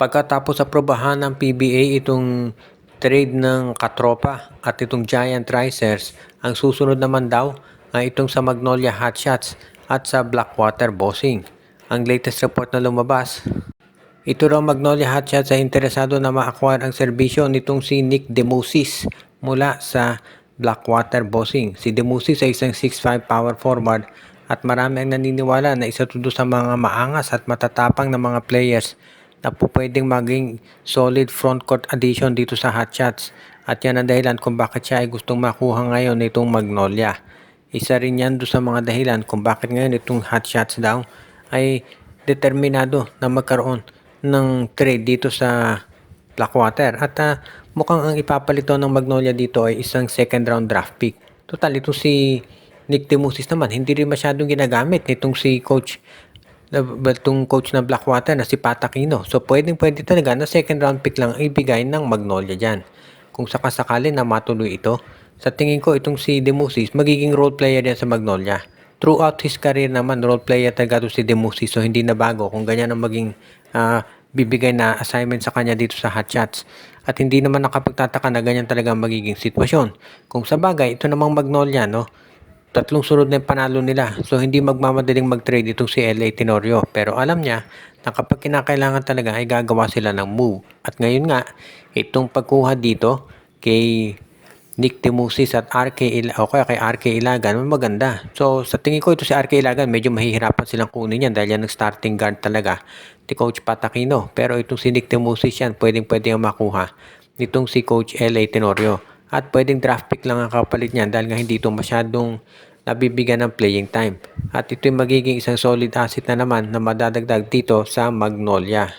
Pagkatapos aprobahan ng PBA itong trade ng Katropa at itong Giant Risers, ang susunod naman daw ay itong sa Magnolia Hotshots at sa Blackwater Bossing. Ang latest report na lumabas, ito raw Magnolia Hotshots ay interesado na ma-acquire ang serbisyo nitong si Nick Demusis mula sa Blackwater Bossing. Si Demusis ay isang 6'5 power forward at marami ang naniniwala na isa ito sa mga maangas at matatapang na mga players na po pwedeng maging solid frontcourt addition dito sa Hotshots. At yan ang dahilan kung bakit siya ay gustong makuha ngayon nitong Magnolia. Isa rin yan doon sa mga dahilan kung bakit ngayon itong Hotshots daw ay determinado na magkaroon ng trade dito sa Blackwater. At mukhang ang ipapalito ng Magnolia dito ay isang second round draft pick. Total, ito si Nick Demusis naman, hindi rin masyadong ginagamit nitong si coach na Blackwater na si Pat Aquino. So pwede talaga na second round pick lang ibigay ng Magnolia dyan. Kung sakasakali na matuloy ito, sa tingin ko itong si Demusis magiging role player yan sa Magnolia. Throughout his career naman, role player talaga ito si Demusis. So hindi na bago kung ganyan ang maging bibigay na assignment sa kanya dito sa Hotshots. At hindi naman nakapagtataka na ganyan talaga magiging sitwasyon. Kung sa bagay, ito namang Magnolia, no? Tatlong sunod na yung panalo nila. So, hindi magmamadaling mag-trade itong si LA Tenorio. Pero alam niya na kapag kinakailangan talaga ay gagawa sila ng move. At ngayon nga, itong pagkuha dito kay Nick Demusis at kay RK Ilagan, maganda. So, sa tingin ko ito si RK Ilagan, medyo mahihirapan silang kunin yan dahil yan ang starting guard talaga ni Coach Pat Aquino. Pero itong si Nick Demusis yan, pwedeng makuha nitong si Coach LA Tenorio. At pwedeng draft pick lang ang kapalit niyan dahil nga hindi ito masyadong nabibigyan ng playing time. At ito'y magiging isang solid asset na naman na madadagdag dito sa Magnolia.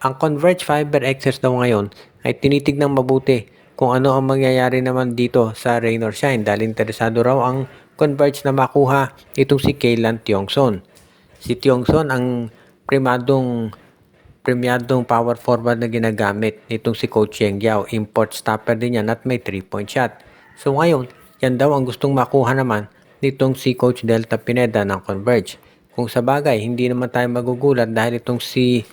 Ang Converge Fiber XS daw ngayon ay tinitignan mabuti kung ano ang mangyayari naman dito sa Rain or Shine dahil interesado raw ang Converge na makuha itong si Kaylan Tiongson. Si Tiongson ang premyadong power forward na ginagamit nitong si Coach Yeng Yao. Import stopper din yan at may 3-point shot. So ngayon, yan daw ang gustong makuha naman nitong si Coach Delta Pineda ng Converge. Kung sa bagay, hindi naman tayo magugulat dahil itong si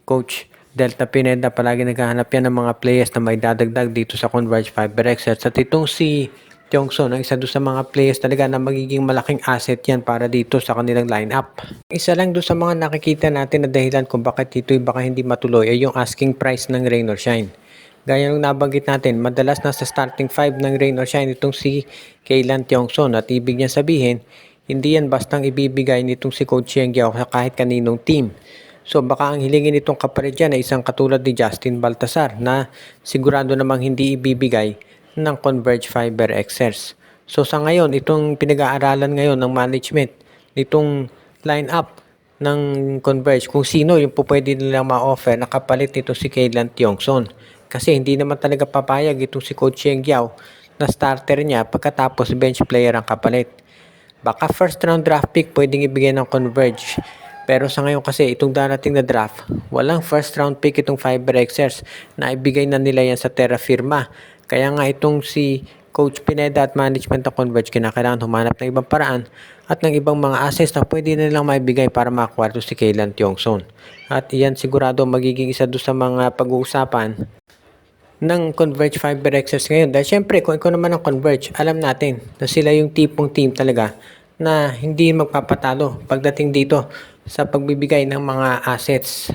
Coach Delta Pineda palagi naghahanap yan ng mga players na may dadagdag dito sa Converge Fiber XS. At itong si Tiongson ang isa doon sa mga players talaga na magiging malaking asset yan para dito sa kanilang lineup. Isa lang doon sa mga nakikita natin na dahilan kung bakit ito'y baka hindi matuloy ay yung asking price ng Rain or Shine. Gaya ng nabanggit natin, madalas nasa starting 5 ng Rain or Shine itong si Kaylan Tiongson at ibig niya sabihin, hindi yan bastang ibibigay nitong si Coach Yeng Yao sa kahit kaninong team. So baka ang hilingin nitong kapalit dyan ay isang katulad ni Justin Baltasar na sigurado namang hindi ibibigay ng Converge Fiber XS. So sa ngayon, itong pinag-aaralan ngayon ng management nitong lineup ng Converge kung sino yung pwede nilang ma-offer na kapalit nito si Kaylan Tiongson. Kasi hindi naman talaga papayag itong si Coach Yeng Yao na starter niya pagkatapos bench player ang kapalit. Baka first round draft pick pwedeng ibigay ng Converge. Pero sa ngayon kasi itong darating na draft, walang first round pick itong Fiber XS na ibigay na nila yan sa Terra Firma. Kaya nga itong si Coach Pineda at management ng Converge kinakailangan humanap ng ibang paraan at ng ibang mga assets na pwede na nilang maibigay para makakuha si Kaylan Tiongson. At iyan sigurado magiging isa doon sa mga pag-uusapan ng Converge Fiber XS ngayon. Dahil syempre kung ikaw naman ang Converge, alam natin na sila yung tipong team talaga na hindi magpapatalo pagdating dito sa pagbibigay ng mga assets.